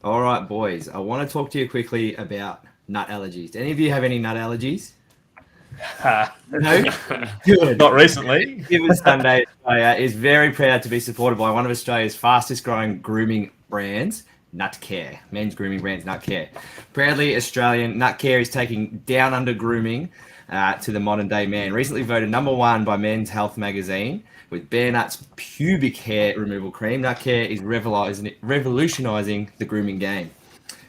All right, boys. I want to talk to you quickly about nut allergies. Do any of you have any nut allergies? No? Good. Not recently. Given Sunday Australia is very proud to be supported by one of Australia's fastest growing grooming brands, Nut Care. Men's grooming brands, Nut Care. Proudly Australian, Nut Care is taking down under grooming to the modern day man. Recently voted #1 by Men's Health magazine with Bare Nuts pubic hair removal cream. Nut Care is revolutionising the grooming game.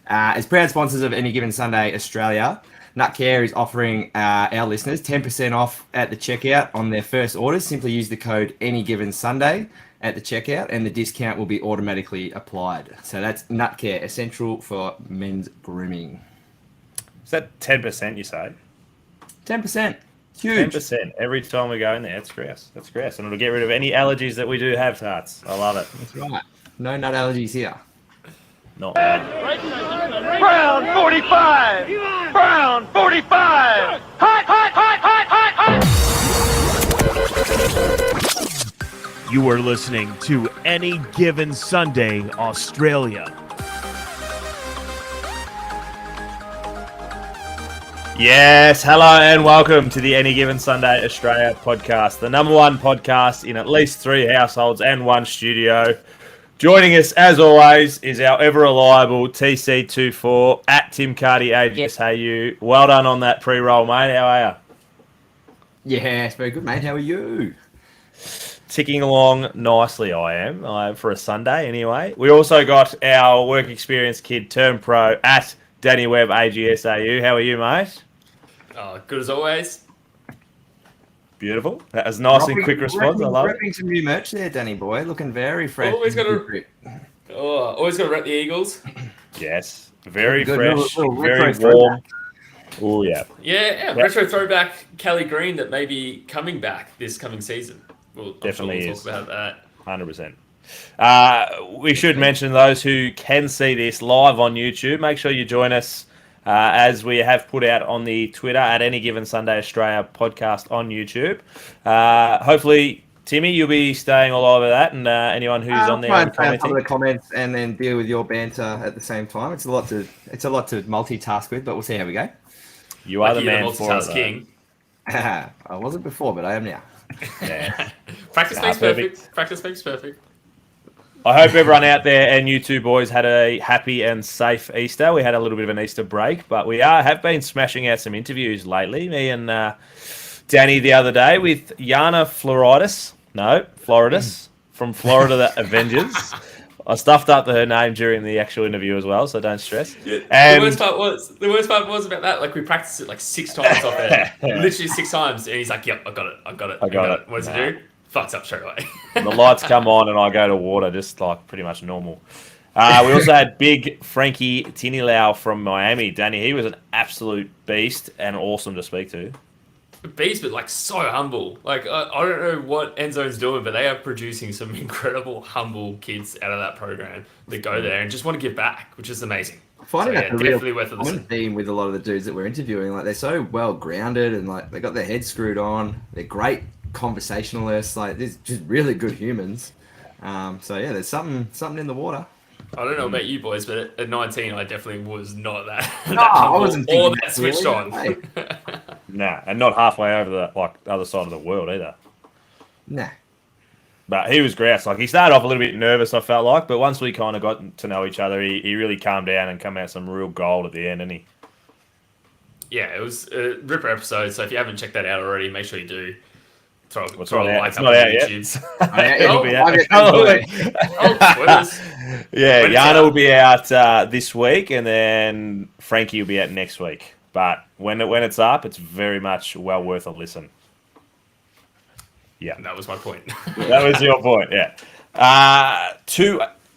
As proud sponsors of Any Given Sunday Australia, Nut Care is offering our listeners 10% off at the checkout on their first orders. Simply use the code Any Given Sunday at the checkout, and the discount will be automatically applied. So that's Nut Care, essential for men's grooming. Is that 10%? You say 10%. Huge. 10% every time we go in there. That's gross. That's gross, and it'll get rid of any allergies that we do have. Tarts. I love it. That's right. No nut allergies here. Not bad. Brown 45! Brown 45! Hot, hot, hot, hot, hot, hot! You are listening to Any Given Sunday Australia. Yes, hello and welcome to the Any Given Sunday Australia podcast, the #1 podcast in at least 3 households and 1 studio. Joining us, as always, is our ever-reliable TC24 at Tim Cardy AGSAU. Well done on that pre-roll, mate. How are you? Yes, very good, mate. How are you? Ticking along nicely, I am, for a Sunday anyway. We also got our work experience kid turned pro at Danny Webb AGSAU. How are you, mate? Good as always. Beautiful. That was a nice and quick response. I love it. Repping some new merch there, Danny boy. Looking very fresh. Always got to rep the Eagles. Yes. Very Good, fresh, little very retro warm. Oh, yeah. Yeah, retro throwback Kelly Green that may be coming back this coming season. Definitely we'll is. talk about that. 100%. We should mention those who can see this live on YouTube. Make sure you join us as we have put out on the Twitter at Any Given Sunday Australia podcast on YouTube. Hopefully, Timmy, you'll be staying all over that, and anyone who's on there try and commenting. some of the comments and then deal with your banter at the same time. It's a lot to multitask with, but we'll see how we go. You are the You're man for it. king. I wasn't before, but I am now. Yeah. Practice makes perfect. Practice makes perfect. I hope everyone out there and you two boys had a happy and safe Easter. We had a little bit of an Easter break, but we have been smashing out some interviews lately. Me and Danny the other day with Yana Floridis from Florida the Avengers. I stuffed up her name during the actual interview as well, so don't stress. Yeah, And the worst part was about that. Like we practiced it like 6 times off air, literally 6 times, and he's like, "Yep, I got it. I got it. What does it do? Fucks up straight away." the lights come on and I go to water, just like pretty much normal. We also had big Frankie Tinilau from Miami. Danny, he was an absolute beast and awesome to speak to. Beast, but like so humble. Like I don't know what Enzo's doing, but they are producing some incredible humble kids out of that program that go there and just want to give back, which is amazing. Finding So, that definitely worth a listen. theme with a lot of the dudes that we're interviewing. Like they're so well grounded and like they got their heads screwed on. They're great conversationalists. Like they're just really good humans. So yeah, there's something in the water. I don't know about you boys, but at 19, I definitely was not that. I wasn't or thinking that switched really. on. Hey. Nah, and not halfway over the other side of the world either. Nah. But he was grouse. Like he started off a little bit nervous, I felt like, but once we kind of got to know each other, he really calmed down and come out some real gold at the end, didn't he? Yeah, it was a ripper episode. So if you haven't checked that out already, make sure you do. Throw It's a not out. like It's up not on out yet. YouTube. It'll be out. Spoilers. Yeah, When it's Yana out. will be out this week, and then Frankie will be out next week. But when it's up, it's very much well worth a listen. Yeah, And that was my point. that was your point. Yeah,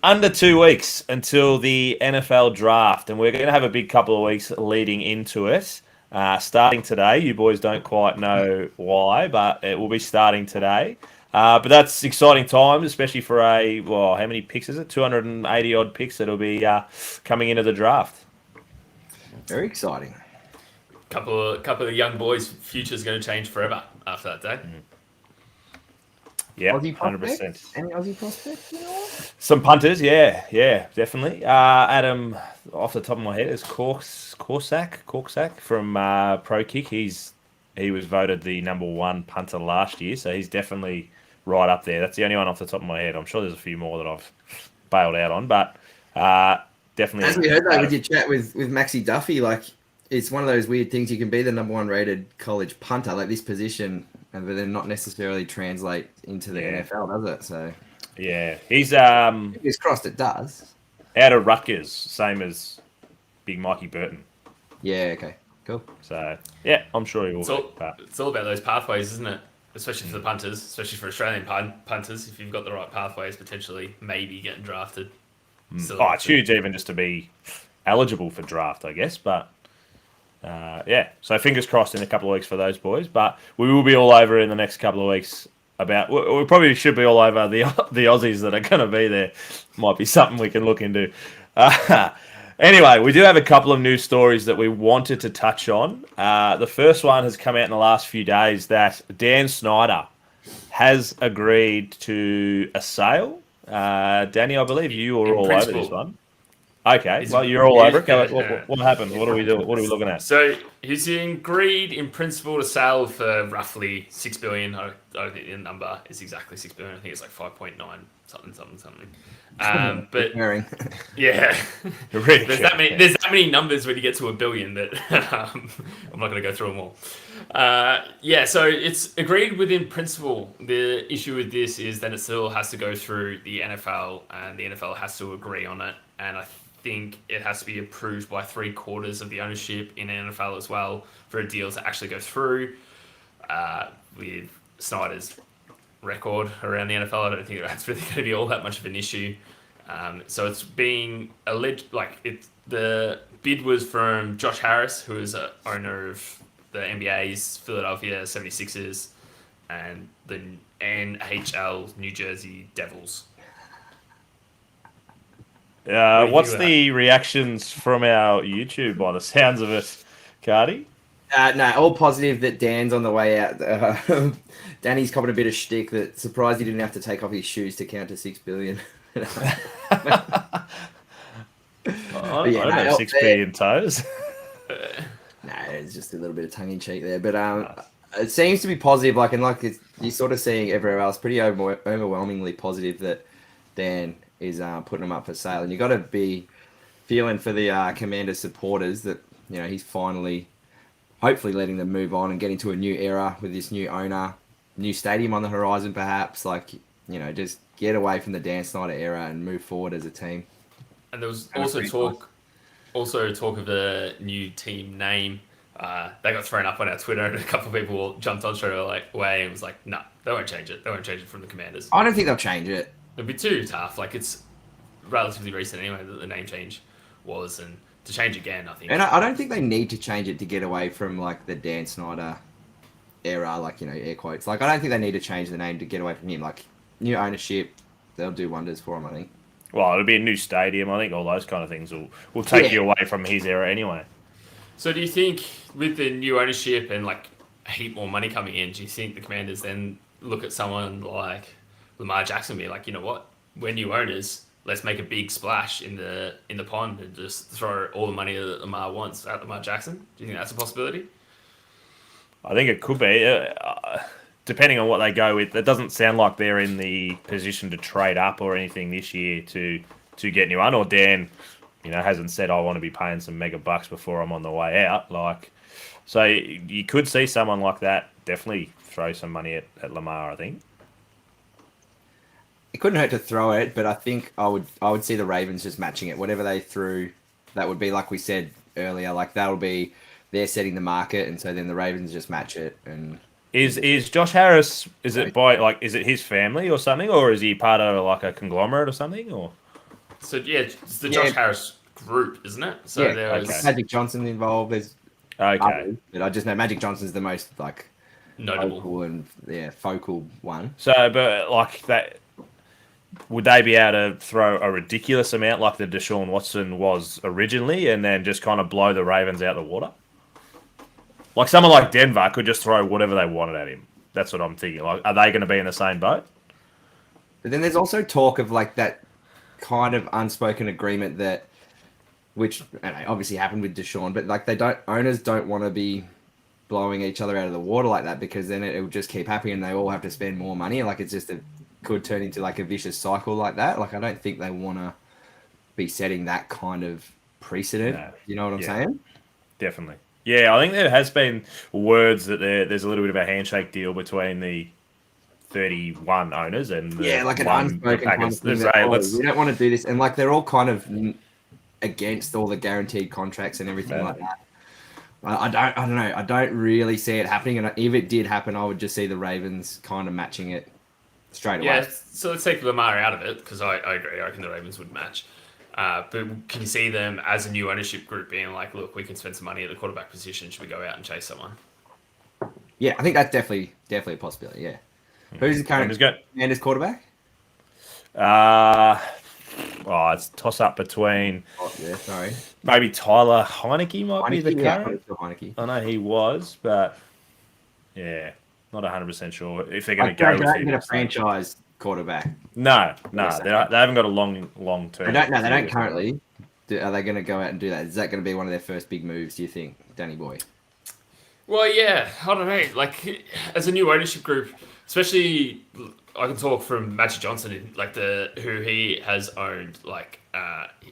under 2 weeks until the NFL draft, and we're going to have a big couple of weeks leading into it. Starting today, you boys don't quite know why, but it will be starting today. But that's exciting times, especially for how many picks is it? 280 odd picks that'll be coming into the draft. Very exciting. couple of young boys' future's going to change forever after that day. Yeah, Aussie 100%. prospects? Any Aussie prospects? You know? Some punters, yeah, definitely. Adam, off the top of my head, is Corsack from Pro Kick. He was voted the number 1 punter last year, so he's definitely right up there. That's the only one off the top of my head. I'm sure there's a few more that I've bailed out on, but definitely. As we heard that with your chat with Maxi Duffy, like it's one of those weird things. You can be the number 1 rated college punter, like this position, and then not necessarily translate into the NFL, does it? So yeah, he's fingers crossed it does. out of Rutgers, same as Big Mikey Burton. Yeah. Okay. Cool. So yeah, I'm sure he will. It's all about those pathways, isn't it? Especially for the punters, especially for Australian punters. If you've got the right pathways, potentially maybe getting drafted. It's huge even just to be eligible for draft, I guess. But yeah, so fingers crossed in a couple of weeks for those boys. But we will be all over in the next couple of weeks. We probably should be all over the Aussies that are going to be there. Might be something we can look into. Anyway, we do have a couple of news stories that we wanted to touch on. The first one has come out in the last few days that Dan Snyder has agreed to a sale. Danny, I believe you were all over this one. Okay, well, you're all over it. What happened? What are we doing? What are we looking at? So he's agreed in principle to sell for roughly $6 billion. I don't think the number is exactly $6 billion. I think it's like 5.9 something. But yeah, there's that many numbers when you get to $1 billion that I'm not going to go through them all. So it's agreed within principle. The issue with this is that it still has to go through the NFL, and the NFL has to agree on it. And I think it has to be approved by 3/4 of the ownership in the NFL as well for a deal to actually go through. With Snyder's record around the NFL, I don't think that's really going to be all that much of an issue. So it's being alleged, the bid was from Josh Harris, who is a owner of the NBA's Philadelphia 76ers and the NHL New Jersey Devils. What's the reactions from our YouTube by the sounds of it, Cardi? No, all positive that Dan's on the way out. Danny's copping a bit of shtick that surprised he didn't have to take off his shoes to count to $6 billion. I don't have 6 billion toes. No, it's just a little bit of tongue in cheek there, but it seems to be positive. You're sort of seeing everywhere else, pretty overwhelmingly positive that Dan is putting them up for sale, and you got to be feeling for the Commanders supporters that he's finally, hopefully, letting them move on and get into a new era with this new owner, new stadium on the horizon, perhaps. Just get away from the Dan Snyder era and move forward as a team. And there was also talk of the new team name. They got thrown up on our Twitter, and a couple of people jumped on straight away and was like, "No, they won't change it. They won't change it from the Commanders." I don't think they'll change it. It'd be too tough. It's relatively recent anyway that the name change was, and to change again, I think. And I don't think they need to change it to get away from the Dan Snyder era, air quotes. I don't think they need to change the name to get away from him. New ownership, they'll do wonders for him, I think. Well, it'll be a new stadium. I think all those kind of things will take you away from his era anyway. So do you think with the new ownership and a heap more money coming in, do you think the Commanders then look at someone like Lamar Jackson and be like, you know what, we're new owners, let's make a big splash in the pond and just throw all the money that Lamar wants at Lamar Jackson? Do you think that's a possibility? I think it could be. Depending on what they go with, it doesn't sound like they're in the position to trade up or anything this year to get new one. Or Dan, hasn't said I want to be paying some mega bucks before I'm on the way out. So you could see someone like that definitely throw some money at Lamar, I think. It couldn't hurt to throw it, but I think I would see the Ravens just matching it. Whatever they threw, that would be, like we said earlier, that'll be they're setting the market, and so then the Ravens just match it. And is Josh Harris? Is it is it his family or something, or is he part of a conglomerate or something? Or so it's the Josh Harris group, isn't it? So there was Magic Johnson involved. There's others, but I just know Magic Johnson's the most notable vocal and focal one. So, but that. Would they be able to throw a ridiculous amount like the Deshaun Watson was originally and then just kind of blow the Ravens out of the water? Someone like Denver could just throw whatever they wanted at him. That's what I'm thinking. Are they going to be in the same boat? But then there's also talk of like that kind of unspoken agreement that, which I don't know, obviously happened with Deshaun, but like owners don't want to be blowing each other out of the water like that, because then it will just keep happening and they all have to spend more money. Like it's just could turn into like a vicious cycle like that. Like I don't think they want to be setting that kind of precedent. No. You know what I'm saying? Definitely. Yeah, I think there has been words that there's a little bit of a handshake deal between the 31 owners and the like an unspoken kind of thing that, we don't want to do this, and like they're all kind of against all the guaranteed contracts and everything like that. I don't know. I don't really see it happening, and if it did happen, I would just see the Ravens kind of matching it straight away. Yeah, so let's take Lamar out of it, because I agree. I reckon the Ravens would match. But can you see them as a new ownership group being like, look, we can spend some money at the quarterback position. Should we go out and chase someone? Yeah, I think that's definitely a possibility. Yeah. Who's the current Commanders quarterback? It's a toss up between. Oh, yeah, sorry. Maybe Tyler Heineke might be the current. Heineke. I know he was, but yeah, not 100% sure if they're going to go with him. A franchise quarterback. No, they haven't got a long term. They don't currently. Are they going to go out and do that? Is that going to be one of their first big moves, do you think, Danny boy? Well, yeah, I don't know. Like, as a new ownership group, especially, I can talk from Magic Johnson, like who he has owned. Like,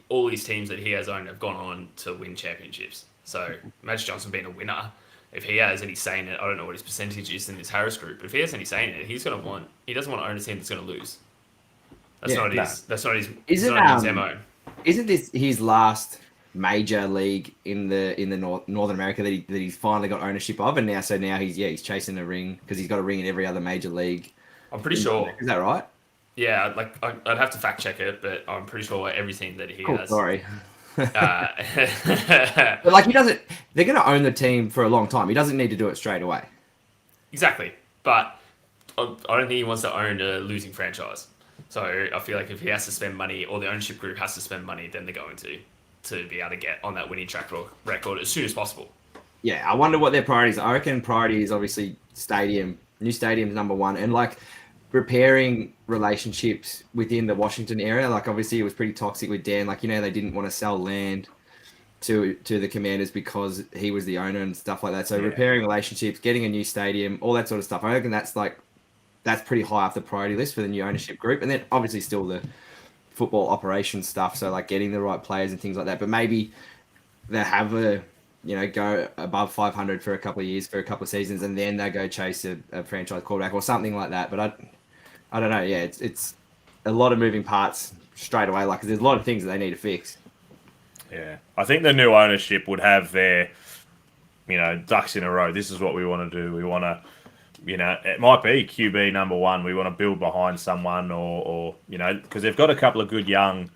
all these teams that he has owned have gone on to win championships. So Magic Johnson being a winner, if he has any say in it, I don't know what his percentage is in this Harris group, but if he has any say in it, he doesn't want to own a team that's going to lose. That's not his MO. Isn't this his last major league in the Northern America that he's finally got ownership of, and now he's chasing a ring because he's got a ring in every other major league. I'm pretty sure. Is that right? Yeah, like I'd have to fact check it, but I'm pretty sure everything that he has. Sorry. But like they're going to own the team for a long time. He doesn't need to do it straight away. Exactly, but I don't think he wants to own a losing franchise. So I feel like if he has to spend money, or the ownership group has to spend money, then they're going to be able to get on that winning track record as soon as possible. Yeah, I wonder what their priorities are. I reckon priority is obviously new stadium's number one, and like repairing relationships within the Washington area. Like obviously it was pretty toxic with Dan. Like, they didn't want to sell land to the Commanders because he was the owner and stuff like that. So repairing relationships, getting a new stadium, all that sort of stuff. I reckon that's pretty high off the priority list for the new ownership group. And then obviously still the football operations stuff. So like getting the right players and things like that. But maybe they have go above 500 for a couple of years, for a couple of seasons, and then they go chase a franchise quarterback or something like that. But I don't know. Yeah, it's a lot of moving parts straight away. Like, there's a lot of things that they need to fix. Yeah, I think the new ownership would have their, ducks in a row. This is what we want to do. We want to, it might be QB number one. We want to build behind someone, or because they've got a couple of good young,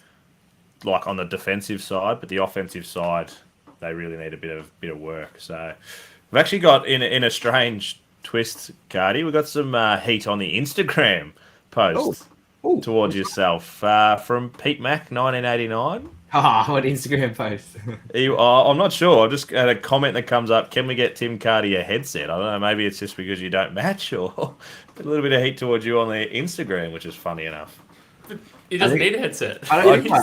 like on the defensive side, but the offensive side, they really need a bit of work. So we've actually got in a strange twist, Cardi, we've got some heat on the Instagram post towards yourself from Pete Mac 1989. What Instagram post? I'm not sure. I just had a comment that comes up. Can we get Tim Cardi a headset? I don't know. Maybe it's just because you don't match, or a little bit of heat towards you on the Instagram, which is funny enough. He doesn't need a headset. I don't think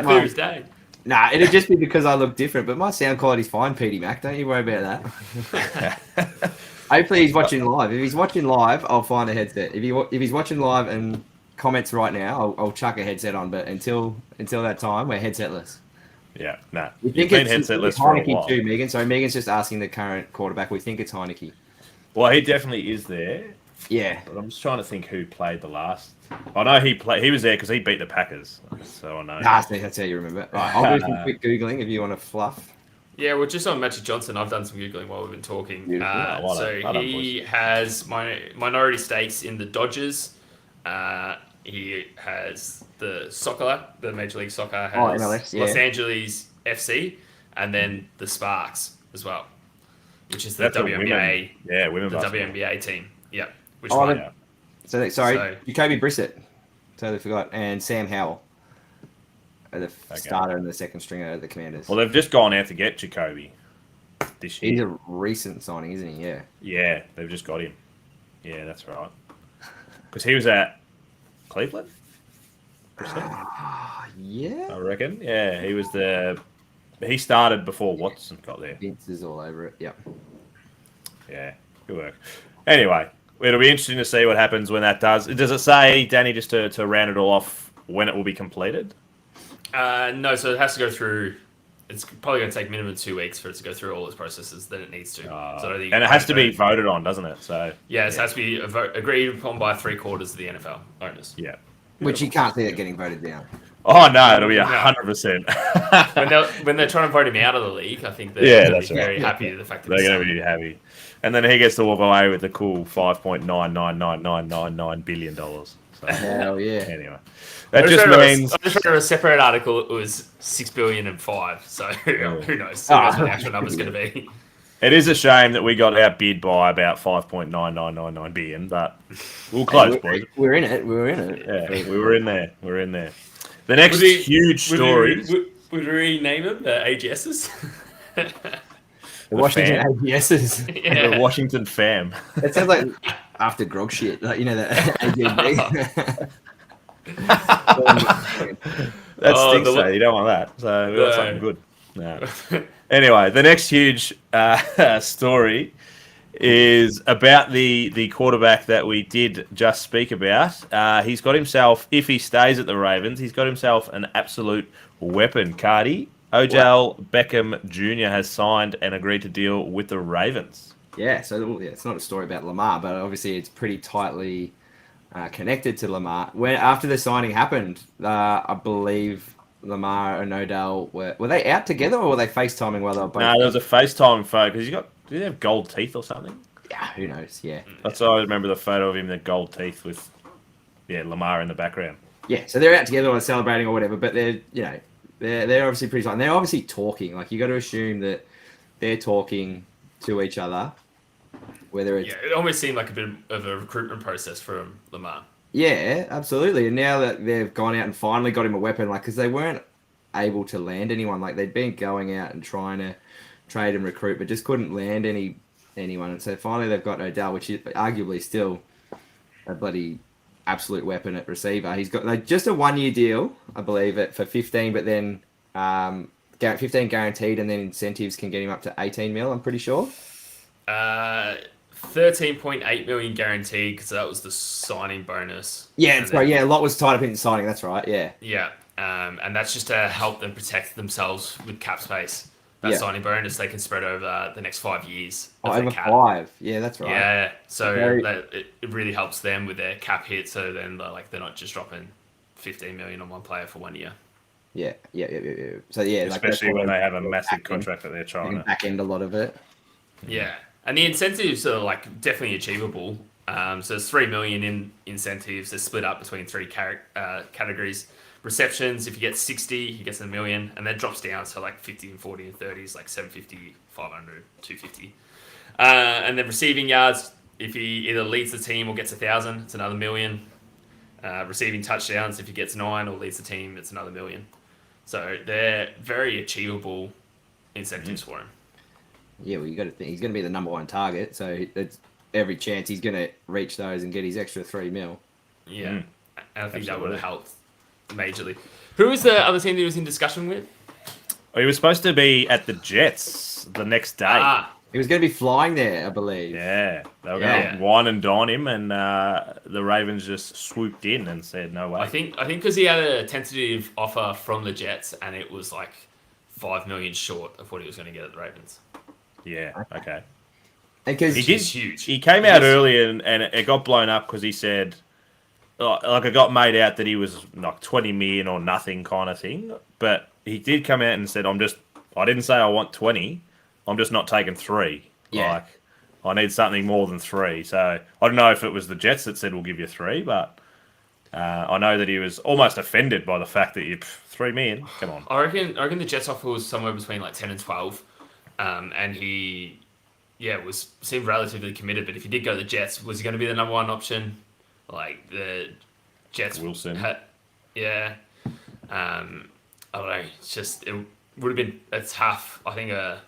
clear as day. Nah, it'd just be because I look different, but my sound quality's fine, Petey Mac. Don't you worry about that. Hopefully he's watching live. If he's watching live, I'll find a headset. If he's watching live and comments right now, I'll chuck a headset on. But until that time, we're headsetless. Yeah, nah. We think it's headsetless for a while. Too, Megan. So Megan's just asking the current quarterback. We think it's Heineke. Well, he definitely is there. Yeah, but I'm just trying to think who played the last. I know he was there because he beat the Packers. So I know. That's how you remember. Right, I'll do some quick googling if you want to fluff. Yeah, we're just on Magic Johnson. I've done some googling while we've been talking. He has minority stakes in the Dodgers. He has the Major League Soccer has MLS, Los Angeles FC, and then the Sparks as well, which is the WNBA. Women the basketball. WNBA team. Yeah. Jacoby Brissett. Totally forgot. And Sam Howell are the starter and the second stringer of the Commanders. Well, they've just gone out to get Jacoby this year. He's a recent signing, isn't he? Yeah. Yeah, they've just got him. Yeah, that's right. Because he was at Cleveland. Yeah. I reckon. Yeah, he started before Watson got there. Vince is all over it. Yep. Yeah, good work. Anyway, it'll be interesting to see what happens when that does. Does it say, Danny, just to round it all off, when it will be completed? No, so it has to go through. It's probably going to take minimum 2 weeks for it to go through all its processes that it needs to. And it has to be voted on, doesn't it? So yeah, it has to be agreed upon by 3/4 of the NFL owners. Yeah. Which you can't see it getting voted down. Oh no, it'll be 100%. When they're trying to vote him out of the league, I think that's they're very right. happy with the fact that They're going to be happy, and then he gets to walk away with the cool $5.999999 billion. So, Hell yeah. anyway, that just means I just read a separate article. It was 6 billion and 5. So who knows? Who knows what the actual number's going to be? it is a shame that we got outbid by about 5.9999 billion, but we'll close, boys. We're in it. We were in it. Yeah, we were in there. We're in there. The next huge story. Would we rename them the AGSs? The Washington AGSs. Yeah. The Washington fam. It sounds like after grog shit, like that AGB. That stinks, though. You don't want that. So we want something good. No. Anyway, the next huge story is about the quarterback that we did just speak about. He's got himself, if he stays at the Ravens, he's got himself an absolute weapon. Cardi, Odell Beckham Jr. has signed and agreed to deal with the Ravens. Yeah, so it's not a story about Lamar, but obviously it's pretty tightly connected to Lamar. After the signing happened, I believe Lamar and Odell were they out together or were they FaceTiming while they were both? No, there was a FaceTime photo because did he have gold teeth or something? Yeah, who knows? Yeah, that's why I remember the photo of him, the gold teeth with Lamar in the background. Yeah, so they're out together or celebrating or whatever, but they're obviously pretty tight. And they're obviously talking. Like you got to assume that they're talking to each other. Whether it's it almost seemed like a bit of a recruitment process from Lamar. Yeah, absolutely. And now that they've gone out and finally got him a weapon, like because they weren't able to land anyone, like they'd been going out and trying to trade and recruit, but just couldn't land anyone. And so finally they've got Odell, which is arguably still a bloody absolute weapon at receiver. He's got just a 1-year deal, I believe, for 15, but then 15 guaranteed, and then incentives can get him up to 18 mil. I'm pretty sure. 13.8 million guaranteed because that was the signing bonus. Yeah, that's right. Yeah, a lot was tied up in signing. That's right. Yeah. Yeah, and that's just to help them protect themselves with cap space. That signing bonus they can spread over the next 5 years. Over cap. 5. Yeah, that's right. Yeah, so it really helps them with their cap hit. So then they're not just dropping 15 million on one player for 1 year. Yeah. So especially when they have a massive contract that they're trying to back end a lot of it. Yeah, and the incentives are definitely achievable. So there's 3 million in incentives. They're split up between 3 categories. Receptions, if you get 60, he gets $1 million, and that drops down to 50 and 40 and 30 is 750, 500, 250. And then receiving yards, if he either leads the team or gets 1,000, it's another $1 million. Receiving touchdowns, if he gets 9 or leads the team, it's another $1 million. So they're very achievable incentives for him. Yeah, well, you got to think he's going to be the number 1 target, so it's every chance he's going to reach those and get his extra 3 mil. Yeah, and I think that would have helped majorly. Who was the other team that he was in discussion with? He was supposed to be at the Jets the next day. He was going to be flying there, I believe. Yeah, they were going to wine and dine him, and the Ravens just swooped in and said, "No way." I think because he had a tentative offer from the Jets, and it was $5 million short of what he was going to get at the Ravens. Yeah. Okay. Because he's huge. He came out early, and it got blown up because he said, it got made out that he was 20 million or nothing kind of thing. But he did come out and said, I didn't say I want 20. I'm just not taking 3. Yeah. I need something more than 3. So I don't know if it was the Jets that said we'll give you 3, but I know that he was almost offended by the fact that you 3 million. Come on. I reckon the Jets offer was somewhere between 10 and 12, and he seemed relatively committed. But if he did go to the Jets, was he going to be the number 1 option? The Jets, Wilson. I don't know. It's just it would have been a tough. I think a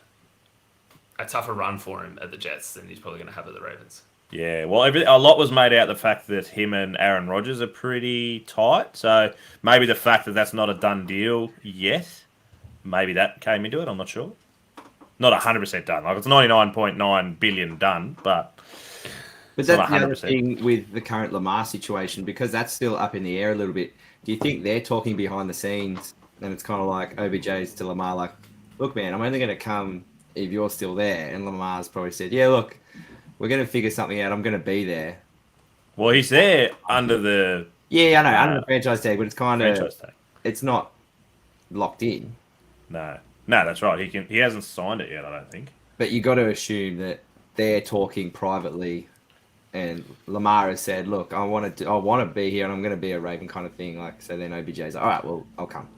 tougher run for him at the Jets than he's probably going to have at the Ravens. Yeah, well, a lot was made out of the fact that him and Aaron Rodgers are pretty tight. So maybe the fact that that's not a done deal yet, maybe that came into it. I'm not sure. Not 100% done. Like, it's 99.9 billion done, but But not that's the other 100%. thing with the current Lamar situation, because that's still up in the air a little bit. Do you think they're talking behind the scenes and it's kind of like OBJ's to Lamar, like, look, man, I'm only going to come if you're still there. And Lamar's probably said, yeah, look, we're going to figure something out. I'm going to be there. Well, he's there under the Yeah, I know, under the franchise tag, but it's kind of, franchise tag. it's not locked in. No, that's right. He hasn't signed it yet, I don't think. But you got to assume that they're talking privately, and Lamar has said, "Look, I want to be here, and I'm going to be a Raven," kind of thing. Like, so then OBJ's like, "All right, well, I'll come."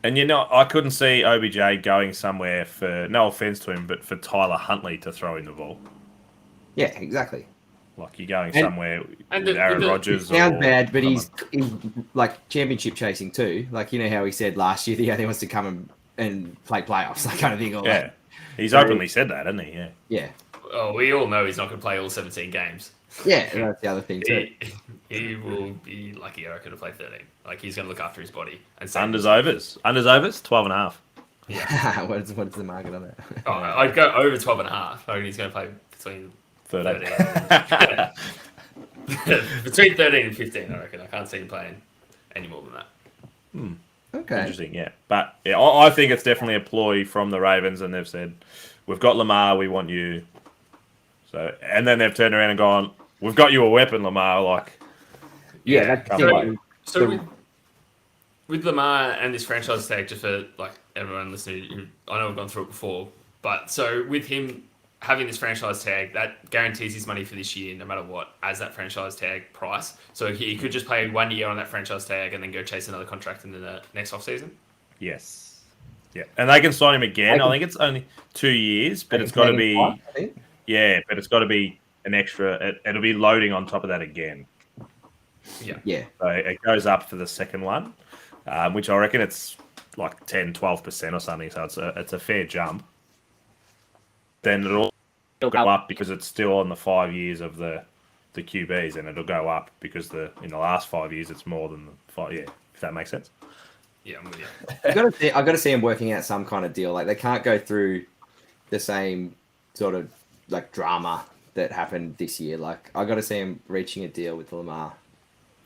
And I couldn't see OBJ going somewhere for, no offense to him, but for Tyler Huntley to throw in the ball. Yeah, exactly. Like, you're going somewhere with the- Aaron the- Rodgers. Sounds or bad, but someone. he's like championship chasing too. Like, you know how he said last year that he only wants to come and play playoffs, that kind of thing. Or Yeah, like, he's so- openly said that, hasn't he? Yeah. yeah, Oh, we all know he's not going to play all 17 games. yeah. That's the other thing too. He will be lucky, I reckon, to play 13. Like, he's going to look after his body. And say, Unders overs, 12.5. What's the market on that? Oh, I'd go over 12 and a half. I reckon he's going to play between 13. 13. Between 13 and 15, I reckon. I can't see him playing any more than that. Okay. Interesting, yeah. But yeah, I think it's definitely a ploy from the Ravens, and they've said, "We've got Lamar, we want you." So, and then they've turned around and gone, "We've got you a weapon, Lamar." Like, Yeah, that's Come so, on. So with Lamar and this franchise tag, just for like everyone listening, I know we've gone through it before, but so with him having this franchise tag, that guarantees his money for this year, no matter what, as that franchise tag price. So he could just play 1 year on that franchise tag and then go chase another contract in the next off season. yes, yeah, and they can sign him again. I think it's only 2 years, but it's got to be, I think. but it's got to be an extra. It'll be loading on top of that again. Yeah. So it goes up for the second one, which I reckon it's like 10-12% or something. So it's a fair jump. Then it'll go up because it's still on the 5 years of the QBs, and it'll go up because in the last 5 years it's more than the 5. Yeah, if that makes sense. Yeah, I'm with you. I got to see him working out some kind of deal. Like, they can't go through the same sort of like drama that happened this year. Like, I got to see him reaching a deal with Lamar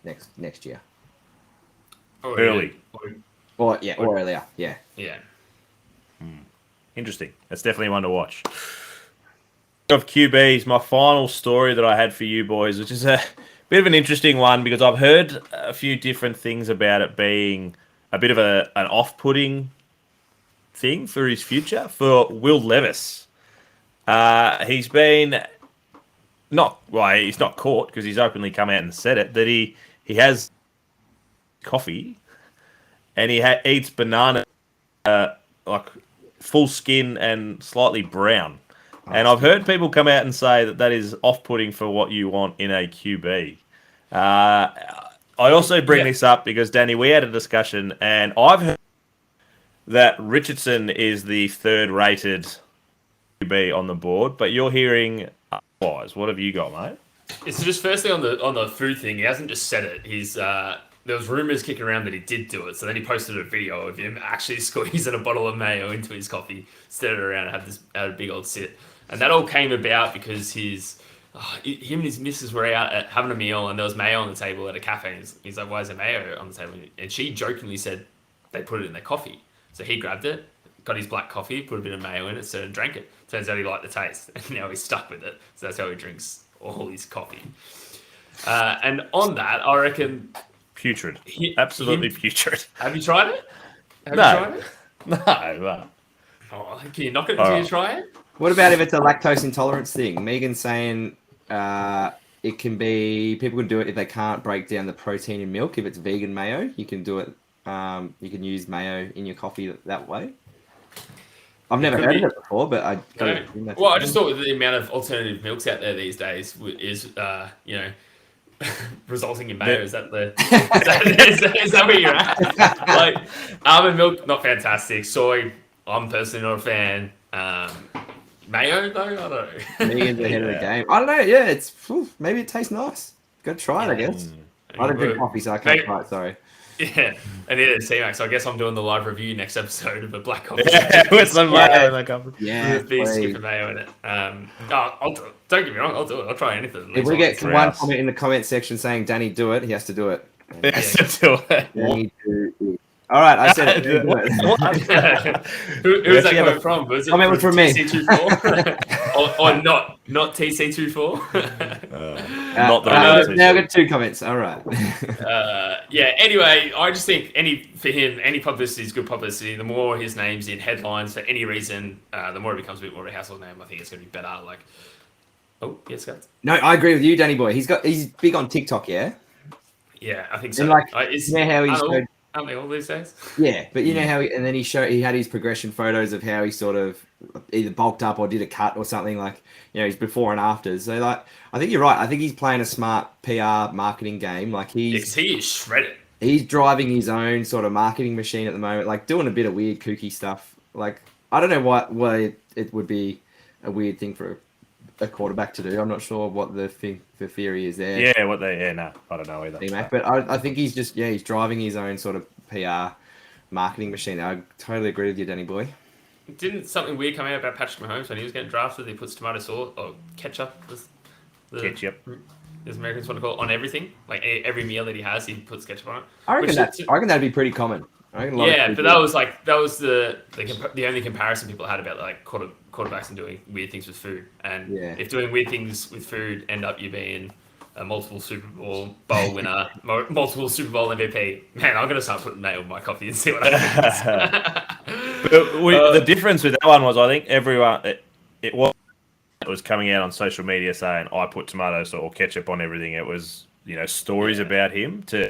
next year, Early. or earlier. Yeah. Yeah. Interesting. That's definitely one to watch. Of QBs, my final story that I had for you boys, which is a bit of an interesting one because I've heard a few different things about it being a bit of an off-putting thing for his future for Will Levis. He's been he's not caught because he's openly come out and said it, that he has coffee and he eats banana like full skin and slightly brown. And I've heard people come out and say that is off-putting for what you want in a QB. I also bring this up because, Danny, we had a discussion, and I've heard that Richardson is the third-rated QB on the board, but you're hearing otherwise. What have you got, mate? So just firstly on the food thing, he hasn't just said it. He's there was rumors kicking around that he did do it. So then he posted a video of him actually squeezing a bottle of mayo into his coffee, stirred it around, and had a big old sip. And that all came about because him and his missus were out having a meal, and there was mayo on the table at a cafe. And he's like, "Why is there mayo on the table?" And she jokingly said they put it in their coffee. So he grabbed it, got his black coffee, put a bit of mayo in it, and drank it. Turns out he liked the taste, and now he's stuck with it. So that's how he drinks all his coffee. And on that, I reckon Putrid. Absolutely putrid. Have you tried it? Have No. you tried it? No. Oh, can you knock it until you try it? What about if it's a lactose intolerance thing? Megan's saying it can be, people can do it if they can't break down the protein in milk. If it's vegan mayo, you can do it. You can use mayo in your coffee that way. I've never heard of it before, but I just thought with the amount of alternative milks out there these days is resulting in mayo. Is that where you're at? Like, almond milk, not fantastic. Soy, I'm personally not a fan. mayo though. I don't know. Megan's ahead of the game. I don't know. Yeah, maybe it tastes nice. Go try it, I guess. I don't drink coffee, so I can't try it. Sorry. Yeah, and it is TMac. So I guess I'm doing the live review next episode of a black coffee. With some mayo in that coffee. Yeah, with beef skip and mayo in it. Don't get me wrong. I'll do it. I'll try anything. If we get one comment in the comment section saying Danny do it, he has to do it. Danny do it. All right, I said it. Do it. Who's that comment from? Was it comment was from me. TC24? or not Not TC24? the now I've got 2 comments. All right. Yeah. Anyway, I just think for him, any publicity is good publicity. The more his name's in headlines for any reason, the more it becomes a bit more of a household name. I think it's going to be better. Like, oh yes, guys. No, I agree with you, Danny boy. He's big on TikTok, yeah. Yeah, I think so. And like, you know how he's. Aren't they all these days? Yeah, but you know how he had his progression photos of how he sort of either bulked up or did a cut or something, like, you know, his before and afters. So like, I think you're right. I think he's playing a smart PR marketing game. Like he is shredded. He's driving his own sort of marketing machine at the moment, like doing a bit of weird kooky stuff. Like, I don't know why it would be a weird thing for a quarterback to do. I'm not sure what the theory is there. Yeah, I don't know either. TMac, but I think he's just he's driving his own sort of PR marketing machine. I totally agree with you, Danny boy. Didn't something weird come out about Patrick Mahomes when he was getting drafted? He puts tomato sauce or ketchup. Ketchup. As Americans want to call it, on everything. Like every meal that he has, he puts ketchup on it. I reckon that'd be pretty common. Yeah, but that was the only comparison people had about like quarterbacks and doing weird things with food. And if doing weird things with food end up you being a multiple Super Bowl winner, multiple Super Bowl MVP, man, I'm gonna start putting mayo in my coffee and see what happens. But the difference with that one was, I think everyone it was coming out on social media saying I put tomato sauce or ketchup on everything. It was stories about him to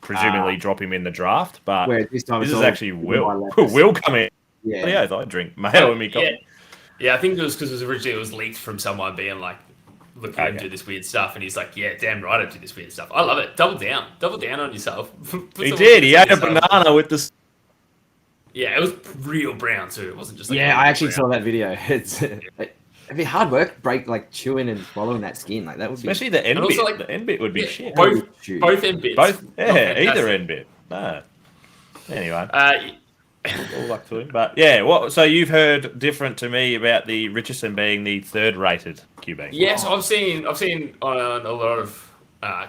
presumably drop him in the draft, but this is actually Will come in. Yeah, I drink mayo in my coffee. Yeah, I think it was because originally it was leaked from someone being like, look at him do this weird stuff, and he's like, yeah, damn right I do this weird stuff. I love it. Double down on yourself. He did. He had a banana with the. Yeah, it was real brown too. It wasn't just like I actually saw that video. It'd be hard work, chewing and swallowing that skin. Like that would be especially the end bit. Like, the end bit would be shit. Both end bits. Either end bit. No. Anyway. All luck to him. But yeah, so you've heard different to me about the Richardson being the 3rd rated QB. Yes, I've seen on a lot of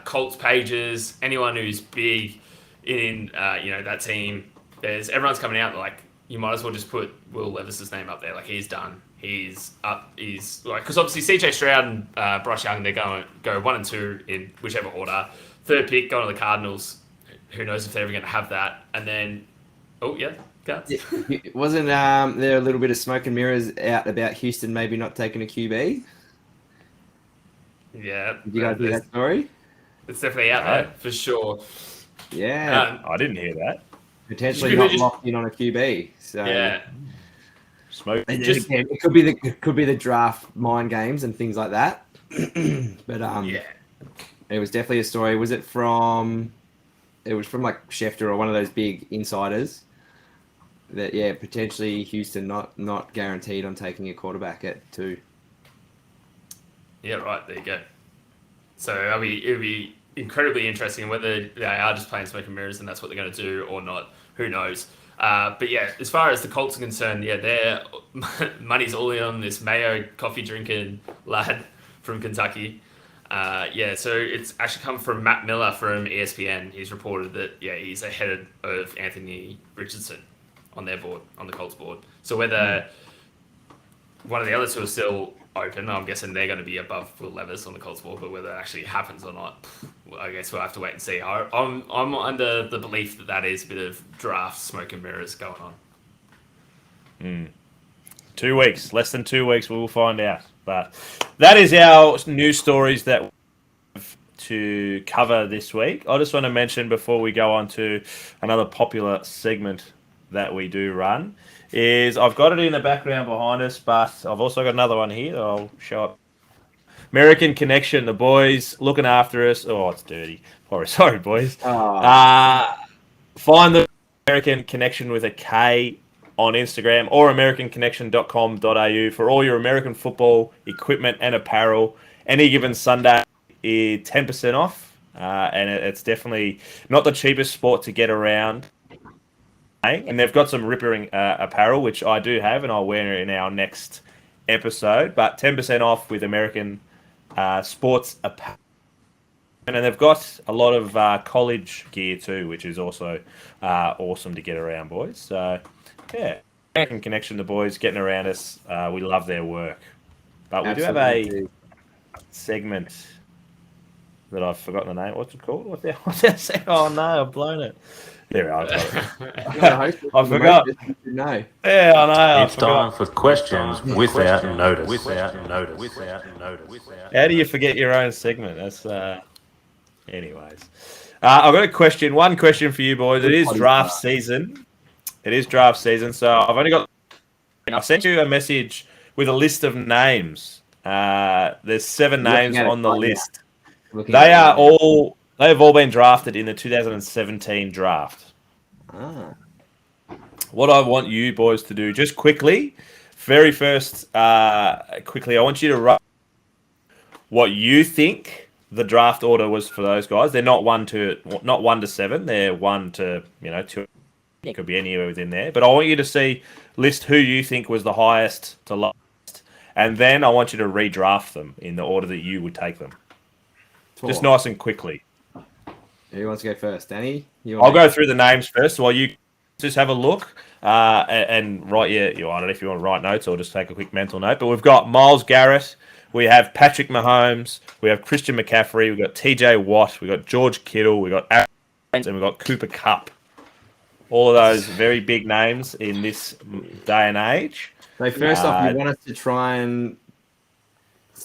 Colts pages, anyone who's big in that team, everyone's coming out like, you might as well just put Will Levis's name up there. Like, he's done. He's up. He's like, because obviously CJ Stroud and Bryce Young, they're going to go 1 and 2 in whichever order. 3rd pick going to the Cardinals. Who knows if they're ever going to have that? And then, Guts. Wasn't there a little bit of smoke and mirrors out about Houston maybe not taking a QB? Yeah. Did you guys hear that story? It's definitely out there for sure. Yeah. I didn't hear that. Potentially not locked in on a QB. So yeah. Smoke. It could be the draft mind games and things like that. But it was definitely a story. Was it from? It was from like Schefter or one of those big insiders. That potentially Houston not guaranteed on taking a quarterback at 2. Yeah, right. There you go. So it'll be incredibly interesting whether they are just playing smoke and mirrors and that's what they're going to do or not. Who knows? But yeah, as far as the Colts are concerned, their money's all in on this mayo coffee drinking lad from Kentucky. So it's actually come from Matt Miller from ESPN. He's reported that he's ahead of Anthony Richardson on their board, on the Colts board. So whether one of the other two are still open, I'm guessing they're going to be above Will Levis on the Colts board, but whether it actually happens or not, I guess we'll have to wait and see. I'm under the belief that is a bit of draft smoke and mirrors going on. 2 weeks, less than 2 weeks, we will find out. But that is our news stories that we have to cover this week. I just want to mention before we go on to another popular segment that we do run is I've got it in the background behind us, but I've also got another one here that I'll show up. American Connection, the boys looking after us. Oh, it's dirty. Sorry, boys. Find the American Connection with a K on Instagram or americanconnection.com.au for all your American football equipment and apparel. Any given Sunday is 10% off, and it's definitely not the cheapest sport to get around. And they've got some ripping apparel, which I do have, and I'll wear in our next episode. But 10% off with American sports apparel. And they've got a lot of college gear too, which is also awesome to get around, boys. So, yeah, American Connection, the boys getting around us. We love their work. But we do have a segment that I've forgotten the name. What's it called? What's that segment? Oh, no, I've blown it. There, I've got it. I forgot. No. Yeah, I know. It's time for questions without notice. How do you forget your own segment? That's anyways. I've got a question. One question for you boys. It is draft season. So I sent you a message with a list of names. There's 7 names on the list. They've all been drafted in the 2017 draft. What I want you boys to do, just quickly, very first, I want you to write what you think the draft order was for those guys. They're not 1 to 7. They're 1 to 2. It could be anywhere within there. But I want you to list who you think was the highest to lowest, and then I want you to redraft them in the order that you would take them. Just nice and quickly. Who wants to go first? Danny? I'll go through the names first while you just have a look and write I don't know if you want to write notes or just take a quick mental note. But we've got Myles Garrett. We have Patrick Mahomes. We have Christian McCaffrey. We've got TJ Watt. We've got George Kittle. We've got Aaron Jones, and we've got Cooper Kupp. All of those very big names in this day and age. So first off, you want us to try and...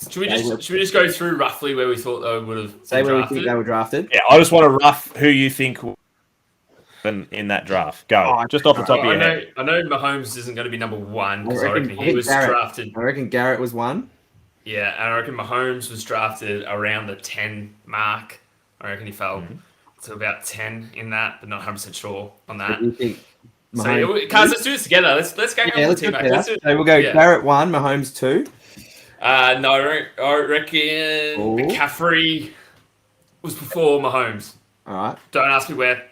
Should we just go through roughly where we thought they would have say where we think they were drafted? Yeah, I just want to rough who you think in that draft. Go. Just off the top of your head. I know Mahomes isn't going to be number 1 because I reckon he was drafted. I reckon Garrett was 1. Yeah, and I reckon Mahomes was drafted around the 10 mark. I reckon he fell to about 10 in that, but not 100% sure on that. You think so, guys, let's do this together. Let's go on the TMac. So we'll go Garrett 1, Mahomes 2. No, I reckon McCaffrey was before Mahomes. All right. Don't ask me where.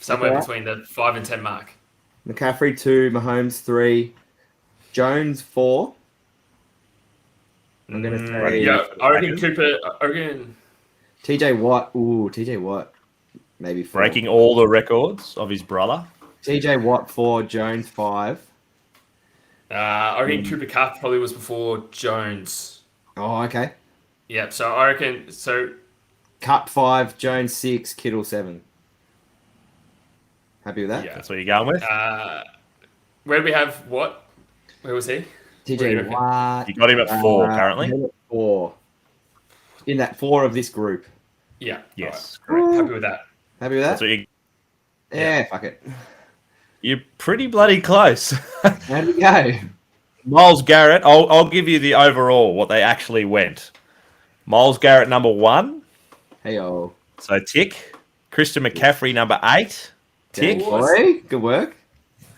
Somewhere between the 5 and 10 mark. McCaffrey 2, Mahomes 3, Jones 4. I'm gonna say. Yeah, I reckon Cooper. I reckon TJ Watt. Ooh, TJ Watt. Maybe 4. Breaking all the records of his brother. TJ Watt 4, Jones 5. I reckon Cooper Kupp probably was before Jones. Oh, okay. Yeah, so I reckon Kupp 5, Jones 6, Kittle 7. Happy with that? Yeah. That's what you're going with? Where do we have what? Where was he? TJ Watt. You got him at 4 currently? 4. In that 4 of this group. Yeah. Yes. Right. Great. Happy with that. Happy with that? That's what yeah, fuck it. You're pretty bloody close. How do we go? Myles Garrett, I'll give you the overall, what they actually went. Myles Garrett, number 1. Hey-oh. So, tick. Christian McCaffrey, number 8. Tick. Boy, good work.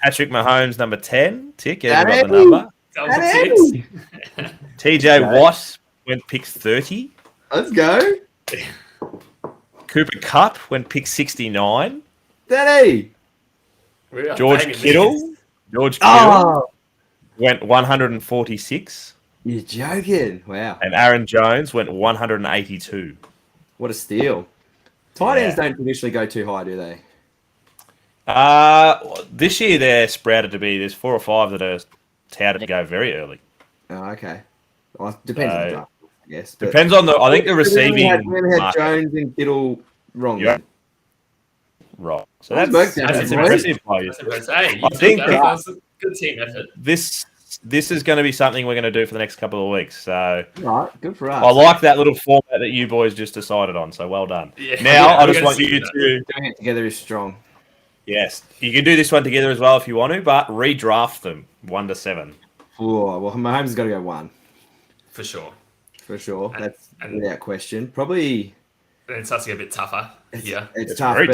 Patrick Mahomes, number 10. Tick. Yeah, we got the number. TJ Watt went pick 30. Let's go. Cooper Kupp went pick 69. Danny. George Kittle went 146. You're joking. Wow. And Aaron Jones went 182. What a steal. Tight ends don't traditionally go too high, do they? This year they're sprouted to be. There's 4 or 5 that are touted to go very early. Oh, okay. Well, depends on the draft, I guess. Depends on I think the receiving. We had Jones and Kittle wrong. Yeah. Right. So that's impressive. Hey, I think that was a good team effort. This is going to be something we're going to do for the next couple of weeks. So right, good for us. I like that little format that you boys just decided on. So well done. Yeah. Now I just want you to doing it together is strong. Yes, you can do this one together as well if you want to, but redraft them 1 to 7. Oh, well, Mahomes has got to go 1 for sure. For sure, that's without question. Probably. It starts to get a bit tougher. It's tough,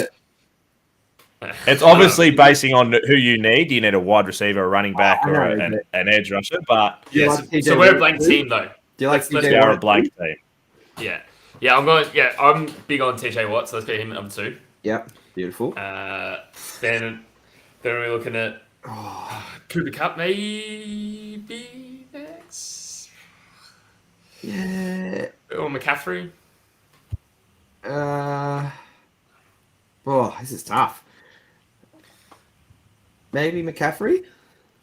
but It's obviously basing on who you need. You need a wide receiver, a running back, or an edge rusher. But Yeah, so we're a blank team though. Do you like we are a blank team. Yeah. Yeah, I'm going. Yeah, I'm big on TJ Watt, so let's get him at number 2. Yep, beautiful. Then we're looking at Cooper Cup maybe next. Yeah. Or McCaffrey. This is tough. Maybe McCaffrey.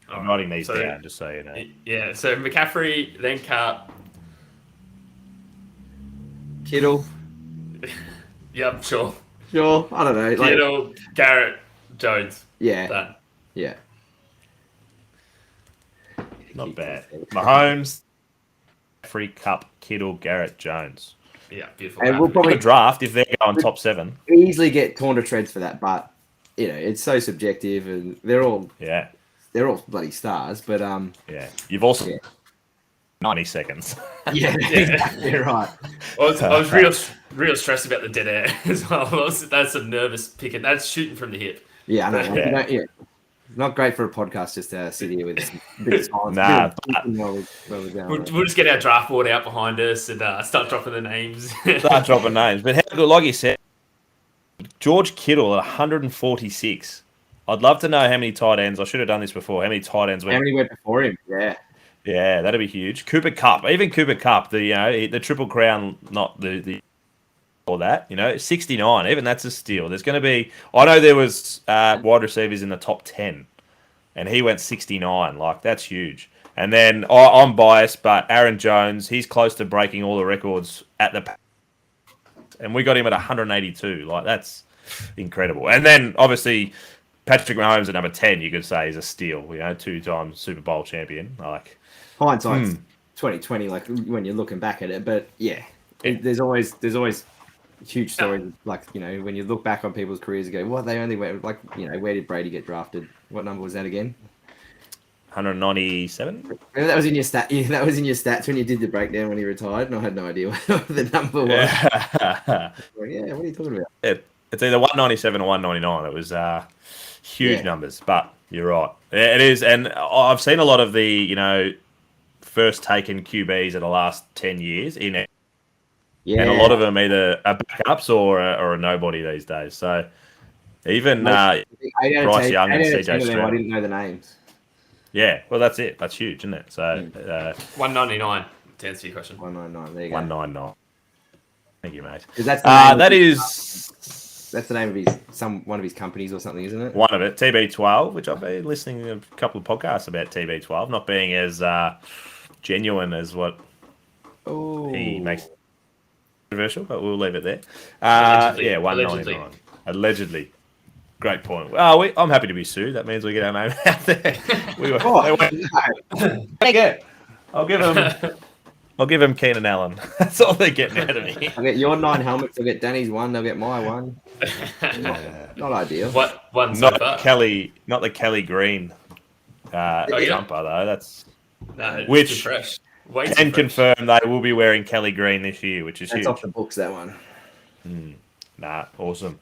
I'm writing these down just so you know. Yeah, so McCaffrey, then Cup. Kittle. Yep, sure. Sure. I don't know. Kittle, Garrett, Jones. Yeah. Done. Yeah. Not bad. Mahomes, Free Cup, Kittle, Garrett, Jones. Yeah, beautiful. And we'll probably draft if they're going top 7. Easily get torn to shreds for that, but it's so subjective, and they're all bloody stars. But you've also 90 seconds. Yeah, exactly right. I was real stressed about the dead air as well. That's a nervous pick, and that's shooting from the hip. Yeah, I know. Not great for a podcast just to sit here with big silence. Nah, we'll just get our draft board out behind us and start dropping the names. Start dropping names. But like you said, George Kittle at 146. I'd love to know how many tight ends. I should have done this before. How many tight ends went? How many went before him? Yeah. Yeah, that'd be huge. Cooper Cup, even Cooper Cup, the Triple Crown, not the or that, 69. Even that's a steal. There's going to be. I know there was wide receivers in the top 10, and he went 69. Like that's huge. And then I'm biased, but Aaron Jones, he's close to breaking all the records at the, and we got him at 182. Like that's incredible. And then obviously Patrick Mahomes at number 10, you could say is a steal. 2-time Super Bowl champion. Like hindsight's 2020. Like when you're looking back at it, but there's always huge stories. Like when you look back on people's careers, and go, they only went where did Brady get drafted? What number was that again? 197. That was in your stat. Yeah, that was in your stats when you did the breakdown when he retired, and I had no idea what the number was. Yeah, what are you talking about? It's either 197 or 199. It was huge numbers, but you're right. It is, and I've seen a lot of the first taken QBs of the last 10 years in it. Yeah. And a lot of them either are backups or a nobody these days. So even Bryce Young and CJ Stroud. I didn't know the names. Yeah, well, that's it. That's huge, isn't it? So 199 to answer your question. 199. There you go. 199. Thank you, mate. That's the name of one of his companies or something, isn't it? One of it, TB12, which I've been listening to a couple of podcasts about TB12, not being as genuine as what he makes. Controversial, but we'll leave it there. 199. Allegedly. Great point. Well, I'm happy to be sued. That means we get our name out there. I'll give him Keenan Allen. That's all they're getting out of me. I'll get your 9 helmets. I'll get Danny's 1. They'll get my 1. Not ideal. One not the Kelly Green jumper though. That's which. Fresh. Can confirm they will be wearing Kelly Green this year, which is huge. That's off the books, that one. Awesome.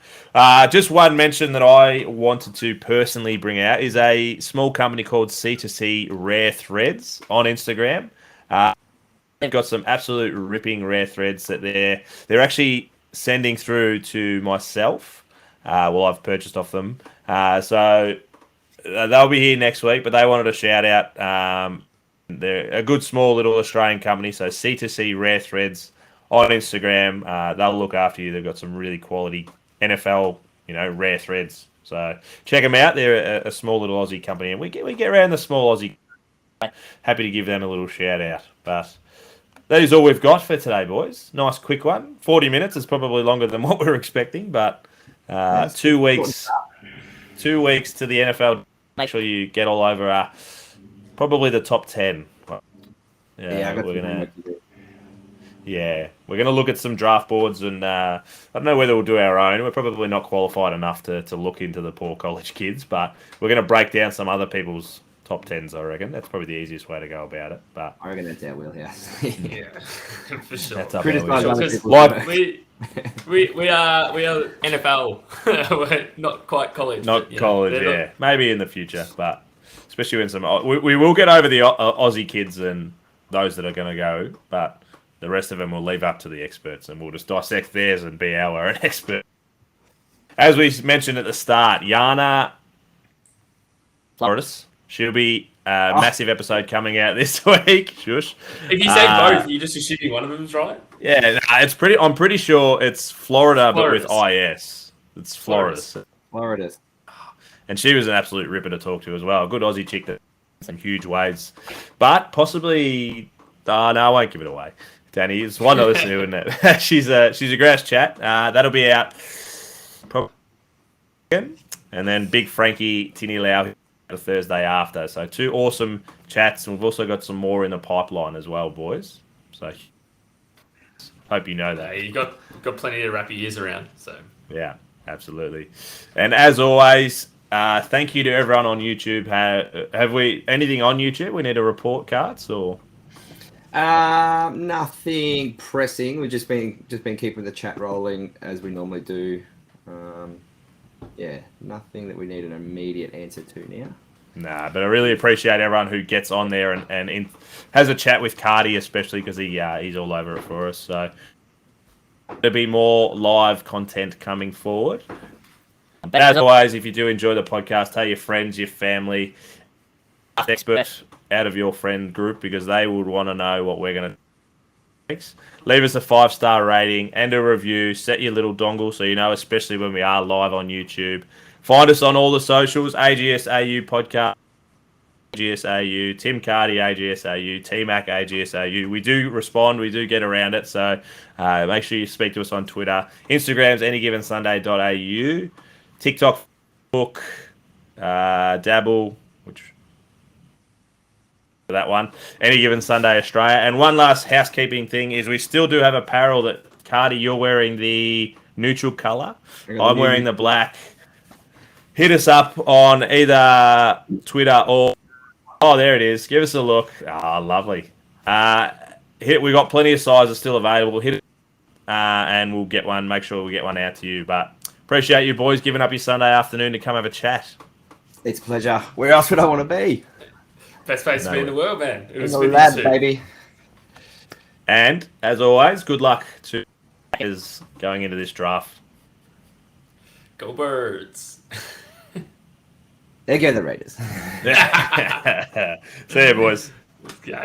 Just one mention that I wanted to personally bring out is a small company called C2C Rare Threads on Instagram. They've got some absolute ripping rare threads that they're actually sending through to myself. I've purchased off them. So they'll be here next week, but they wanted a shout out. They're a good, small, little Australian company. So C2C Rare Threads on Instagram. They'll look after you. They've got some really quality NFL, rare threads. So check them out. They're a small little Aussie company, and we get around the small Aussie. Happy to give them a little shout out. But that is all we've got for today, boys. Nice, quick one. 40 minutes is probably longer than what we were expecting, but 2 weeks. 2 weeks to the NFL. Make sure you get all over. Probably the top 10. We're gonna look at some draft boards, and I don't know whether we'll do our own. We're probably not qualified enough to look into the poor college kids, but we're gonna break down some other people's top 10s. I reckon that's probably the easiest way to go about it. But I reckon that's our wheelhouse. Yeah, for sure. That's up Criticise our other wheelhouse. people. We are NFL. We're not quite college. Not but, college, they're yeah. not- Maybe in the future, but especially when we will get over the Aussie kids and those that are going to go, but the rest of them will leave up to the experts, and we'll just dissect theirs and be our own expert. As we mentioned at the start, Yana Floris, she'll be a massive episode coming out this week. Shush. If you say both, you're just assuming one of them's right. Yeah, it's pretty. I'm pretty sure it's Florida, but with IS. It's Floris. Florida. And she was an absolute ripper to talk to as well. Good Aussie chick that some huge waves. But possibly no, I won't give it away. Danny, it's one to listen to, isn't it? she's a grass chat. That'll be out probably again. And then Big Frankie Tinny Lau the Thursday after. So 2 awesome chats, and we've also got some more in the pipeline as well, boys. So hope you know that. Yeah, you got plenty to wrap your ears around. So Yeah, absolutely. And as always, thank you to everyone on YouTube. Have we anything on YouTube? We need to report cards or Nothing pressing. We've just been keeping the chat rolling as we normally do. Yeah, nothing that we need an immediate answer to now. Nah, but I really appreciate everyone who gets on there and has a chat with Cardi, especially because he's all over it for us. So there'll be more live content coming forward. But as always, if you do enjoy the podcast, tell your friends, your family, experts out of your friend group, because they would want to know what we're going to do. Leave us a 5-star rating and a review. Set your little dongle so you know, especially when we are live on YouTube. Find us on all the socials, AGSAU Podcast, AGSAU, Tim Cardi, AGSAU, TMac, AGSAU. We do respond. We do get around it. So make sure you speak to us on Twitter. Instagram's anygivensunday.au. TikTok, Facebook, Dabble, which for that one. Any Given Sunday Australia. And one last housekeeping thing is we still do have apparel that, Cardi, you're wearing the neutral colour. I'm wearing the black. Hit us up on either Twitter or... Oh, there it is. Give us a look. Ah, lovely. We got plenty of sizes still available. Hit it, and we'll get one. Make sure we get one out to you. But appreciate you boys giving up your Sunday afternoon to come have a chat. It's a pleasure. Where else would I want to be? best place to be in the world, man. It was In the lab, soon. baby. And as always, good luck to is going into this draft. Go Birds. There go the Raiders. See you, boys. Yeah.